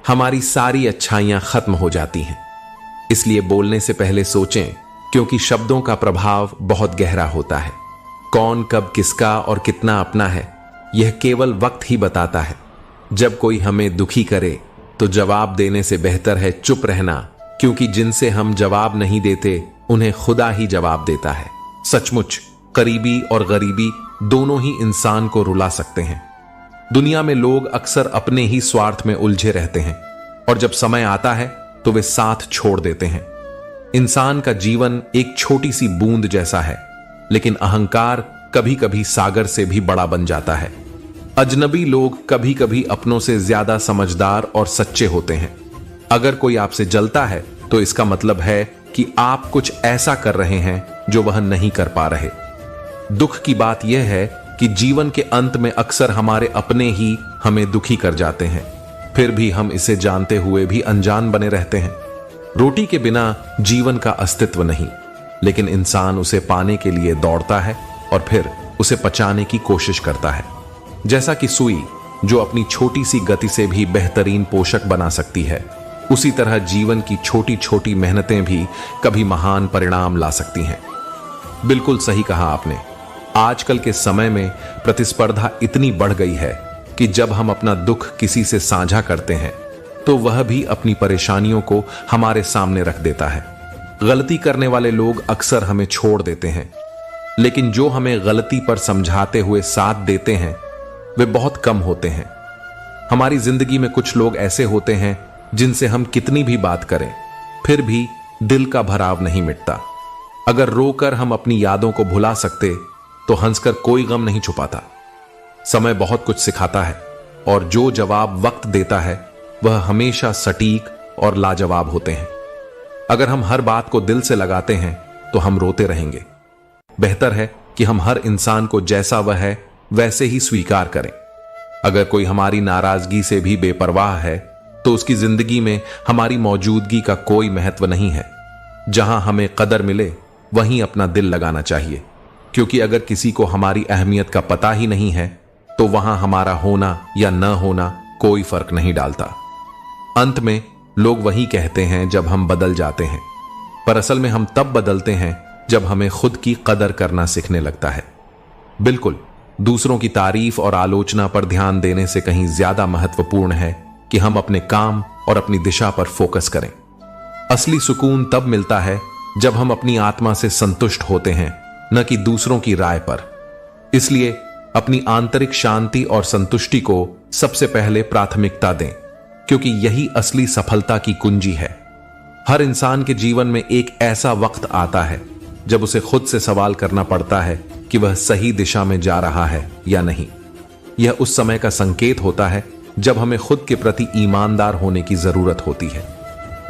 हमारी सारी अच्छाइयां खत्म हो जाती हैं। इसलिए बोलने से पहले सोचें, क्योंकि शब्दों का प्रभाव बहुत गहरा होता है। कौन कब किसका और कितना अपना है, यह केवल वक्त ही बताता है। जब कोई हमें दुखी करे तो जवाब देने से बेहतर है चुप रहना, क्योंकि जिनसे हम जवाब नहीं देते उन्हें खुदा ही जवाब देता है। सचमुच करीबी और गरीबी दोनों ही इंसान को रुला सकते हैं। दुनिया में लोग अक्सर अपने ही स्वार्थ में उलझे रहते हैं और जब समय आता है तो वे साथ छोड़ देते हैं। इंसान का जीवन एक छोटी सी बूंद जैसा है, लेकिन अहंकार कभी कभी सागर से भी बड़ा बन जाता है। अजनबी लोग कभी कभी अपनों से ज्यादा समझदार और सच्चे होते हैं। अगर कोई आपसे जलता है तो इसका मतलब है कि आप कुछ ऐसा कर रहे हैं जो वह नहीं कर पा रहे। दुख की बात यह है कि जीवन के अंत में अक्सर हमारे अपने ही हमें दुखी कर जाते हैं, फिर भी हम इसे जानते हुए भी अनजान बने रहते हैं। रोटी के बिना जीवन का अस्तित्व नहीं, लेकिन इंसान उसे पाने के लिए दौड़ता है और फिर उसे पचाने की कोशिश करता है। जैसा कि सुई जो अपनी छोटी सी गति से भी बेहतरीन पोषक बना सकती है, उसी तरह जीवन की छोटी छोटी मेहनतें भी कभी महान परिणाम ला सकती हैं। बिल्कुल सही कहा आपने। आजकल के समय में प्रतिस्पर्धा इतनी बढ़ गई है कि जब हम अपना दुख किसी से साझा करते हैं तो वह भी अपनी परेशानियों को हमारे सामने रख देता है। गलती करने वाले लोग अक्सर हमें छोड़ देते हैं, लेकिन जो हमें गलती पर समझाते हुए साथ देते हैं वे बहुत कम होते हैं। हमारी जिंदगी में कुछ लोग ऐसे होते हैं जिनसे हम कितनी भी बात करें फिर भी दिल का भराव नहीं मिटता। अगर रोकर हम अपनी यादों को भुला सकते तो हंसकर कोई गम नहीं छुपाता। समय बहुत कुछ सिखाता है और जो जवाब वक्त देता है वह हमेशा सटीक और लाजवाब होते हैं। अगर हम हर बात को दिल से लगाते हैं तो हम रोते रहेंगे। बेहतर है कि हम हर इंसान को जैसा वह है वैसे ही स्वीकार करें। अगर कोई हमारी नाराजगी से भी बेपरवाह है तो उसकी जिंदगी में हमारी मौजूदगी का कोई महत्व नहीं है। जहां हमें कदर मिले वहीं अपना दिल लगाना चाहिए, क्योंकि अगर किसी को हमारी अहमियत का पता ही नहीं है तो वहां हमारा होना या न होना कोई फर्क नहीं डालता। अंत में लोग वही कहते हैं जब हम बदल जाते हैं, पर असल में हम तब बदलते हैं जब हमें खुद की कदर करना सीखने लगता है। बिल्कुल, दूसरों की तारीफ और आलोचना पर ध्यान देने से कहीं ज्यादा महत्वपूर्ण है कि हम अपने काम और अपनी दिशा पर फोकस करें। असली सुकून तब मिलता है जब हम अपनी आत्मा से संतुष्ट होते हैं, न कि दूसरों की राय पर। इसलिए अपनी आंतरिक शांति और संतुष्टि को सबसे पहले प्राथमिकता दें, क्योंकि यही असली सफलता की कुंजी है। हर इंसान के जीवन में एक ऐसा वक्त आता है जब उसे खुद से सवाल करना पड़ता है कि वह सही दिशा में जा रहा है या नहीं। यह उस समय का संकेत होता है जब हमें खुद के प्रति ईमानदार होने की जरूरत होती है।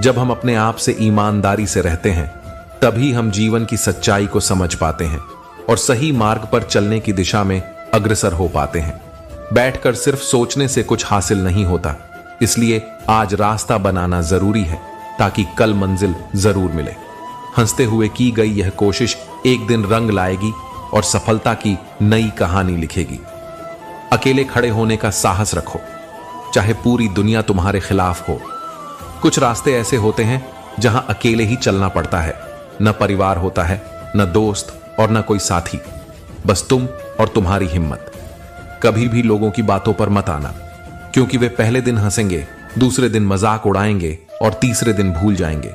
जब हम अपने आप से ईमानदारी से रहते हैं तभी हम जीवन की सच्चाई को समझ पाते हैं और सही मार्ग पर चलने की दिशा में अग्रसर हो पाते हैं। बैठकर सिर्फ सोचने से कुछ हासिल नहीं होता, इसलिए आज रास्ता बनाना जरूरी है ताकि कल मंजिल जरूर मिले। हंसते हुए की गई यह कोशिश एक दिन रंग लाएगी और सफलता की नई कहानी लिखेगी। अकेले खड़े होने का साहस रखो, चाहे पूरी दुनिया तुम्हारे खिलाफ हो। कुछ रास्ते ऐसे होते हैं जहां अकेले ही चलना पड़ता है। न परिवार होता है, न दोस्त और न कोई साथी, बस तुम और तुम्हारी हिम्मत। कभी भी लोगों की बातों पर मत आना, क्योंकि वे पहले दिन हंसेंगे, दूसरे दिन मजाक उड़ाएंगे और तीसरे दिन भूल जाएंगे।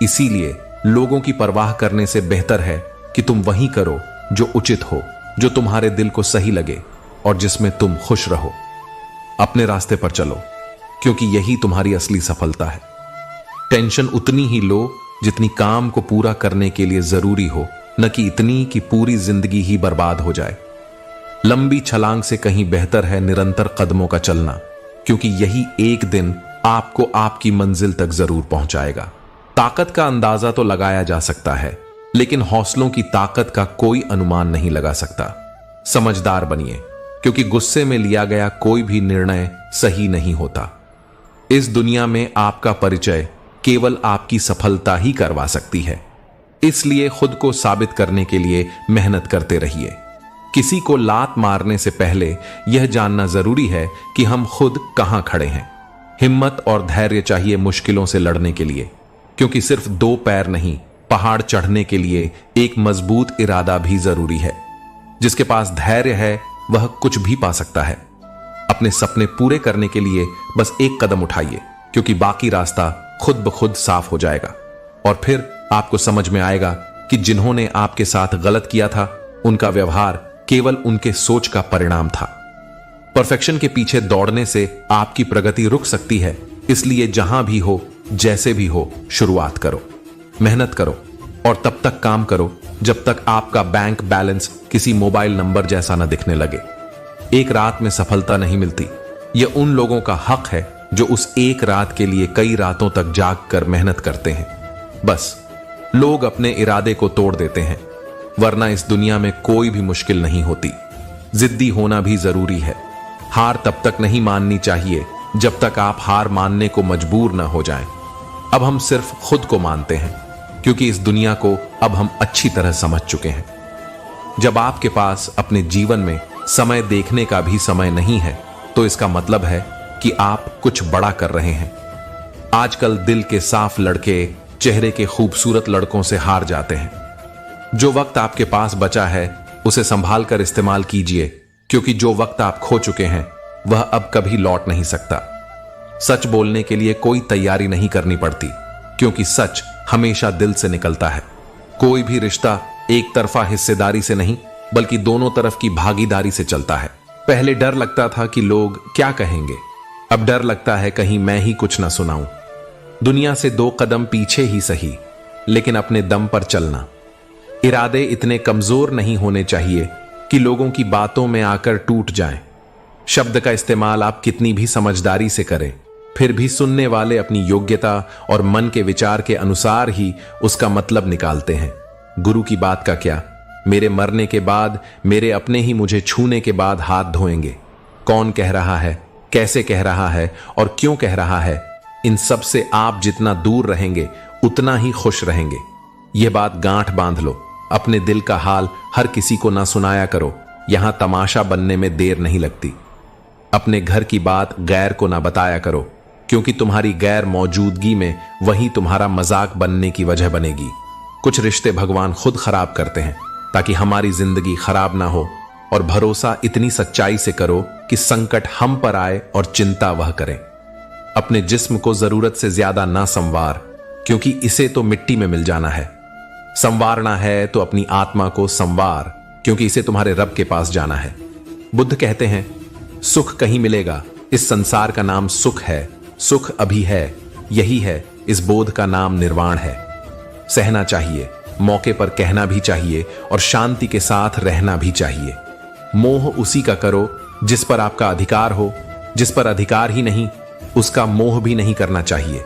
इसीलिए लोगों की परवाह करने से बेहतर है कि तुम वही करो जो उचित हो, जो तुम्हारे दिल को सही लगे और जिसमें तुम खुश रहो। अपने रास्ते पर चलो, क्योंकि यही तुम्हारी असली सफलता है। टेंशन उतनी ही लो जितनी काम को पूरा करने के लिए जरूरी हो, न कि इतनी कि पूरी जिंदगी ही बर्बाद हो जाए। लंबी छलांग से कहीं बेहतर है निरंतर कदमों का चलना, क्योंकि यही एक दिन आपको आपकी मंजिल तक जरूर पहुंचाएगा। ताकत का अंदाजा तो लगाया जा सकता है, लेकिन हौसलों की ताकत का कोई अनुमान नहीं लगा सकता। समझदार बनिए, क्योंकि गुस्से में लिया गया कोई भी निर्णय सही नहीं होता। इस दुनिया में आपका परिचय केवल आपकी सफलता ही करवा सकती है। इसलिए खुद को साबित करने के लिए मेहनत करते रहिए। किसी को लात मारने से पहले यह जानना जरूरी है कि हम खुद कहां खड़े हैं। हिम्मत और धैर्य चाहिए मुश्किलों से लड़ने के लिए, क्योंकि सिर्फ दो पैर नहीं, पहाड़ चढ़ने के लिए एक मजबूत इरादा भी जरूरी है। जिसके पास धैर्य है वह कुछ भी पा सकता है। अपने सपने पूरे करने के लिए बस एक कदम उठाइए, क्योंकि बाकी रास्ता खुद ब खुद साफ हो जाएगा और फिर आपको समझ में आएगा कि जिन्होंने आपके साथ गलत किया था उनका व्यवहार केवल उनके सोच का परिणाम था। परफेक्शन के पीछे दौड़ने से आपकी प्रगति रुक सकती है, इसलिए जहां भी हो, जैसे भी हो, शुरुआत करो, मेहनत करो और तब तक काम करो जब तक आपका बैंक बैलेंस किसी मोबाइल नंबर जैसा न दिखने लगे। एक रात में सफलता नहीं मिलती, यह उन लोगों का हक है जो उस एक रात के लिए कई रातों तक जाग कर मेहनत करते हैं। बस लोग अपने इरादे को तोड़ देते हैं, वरना इस दुनिया में कोई भी मुश्किल नहीं होती। जिद्दी होना भी जरूरी है। हार तब तक नहीं माननी चाहिए जब तक आप हार मानने को मजबूर न हो जाएं। अब हम सिर्फ खुद को मानते हैं, क्योंकि इस दुनिया को अब हम अच्छी तरह समझ चुके हैं। जब आपके पास अपने जीवन में समय देखने का भी समय नहीं है, तो इसका मतलब है कि आप कुछ बड़ा कर रहे हैं। आजकल दिल के साफ लड़के चेहरे के खूबसूरत लड़कों से हार जाते हैं। जो वक्त आपके पास बचा है उसे संभाल कर इस्तेमाल कीजिए, क्योंकि जो वक्त आप खो चुके हैं वह अब कभी लौट नहीं सकता। सच बोलने के लिए कोई तैयारी नहीं करनी पड़ती, क्योंकि सच हमेशा दिल से निकलता है। कोई भी रिश्ता एक तरफा हिस्सेदारी से नहीं, बल्कि दोनों तरफ की भागीदारी से चलता है। पहले डर लगता था कि लोग क्या कहेंगे, अब डर लगता है कहीं मैं ही कुछ ना सुनाऊं। दुनिया से दो कदम पीछे ही सही, लेकिन अपने दम पर चलना। इरादे इतने कमजोर नहीं होने चाहिए कि लोगों की बातों में आकर टूट जाएं। शब्द का इस्तेमाल आप कितनी भी समझदारी से करें, फिर भी सुनने वाले अपनी योग्यता और मन के विचार के अनुसार ही उसका मतलब निकालते हैं। गुरु की बात का क्या, मेरे मरने के बाद मेरे अपने ही मुझे छूने के बाद हाथ धोएंगे। कौन कह रहा है, कैसे कह रहा है और क्यों कह रहा है, इन सब से आप जितना दूर रहेंगे उतना ही खुश रहेंगे। यह बात गांठ बांध लो। अपने दिल का हाल हर किसी को ना सुनाया करो, यहां तमाशा बनने में देर नहीं लगती। अपने घर की बात गैर को ना बताया करो, क्योंकि तुम्हारी गैर मौजूदगी में वही तुम्हारा मजाक बनने की वजह बनेगी। कुछ रिश्ते भगवान खुद खराब करते हैं ताकि हमारी जिंदगी खराब ना हो, और भरोसा इतनी सच्चाई से करो कि संकट हम पर आए और चिंता वह करें। अपने जिस्म को जरूरत से ज्यादा ना संवार, क्योंकि इसे तो मिट्टी में मिल जाना है। संवारना है तो अपनी आत्मा को संवार, क्योंकि इसे तुम्हारे रब के पास जाना है। बुद्ध कहते हैं, सुख कहीं मिलेगा, इस संसार का नाम सुख है, सुख अभी है, यही है, इस बोध का नाम निर्वाण है। सहना चाहिए, मौके पर कहना भी चाहिए और शांति के साथ रहना भी चाहिए। मोह उसी का करो जिस पर आपका अधिकार हो, जिस पर अधिकार ही नहीं उसका मोह भी नहीं करना चाहिए।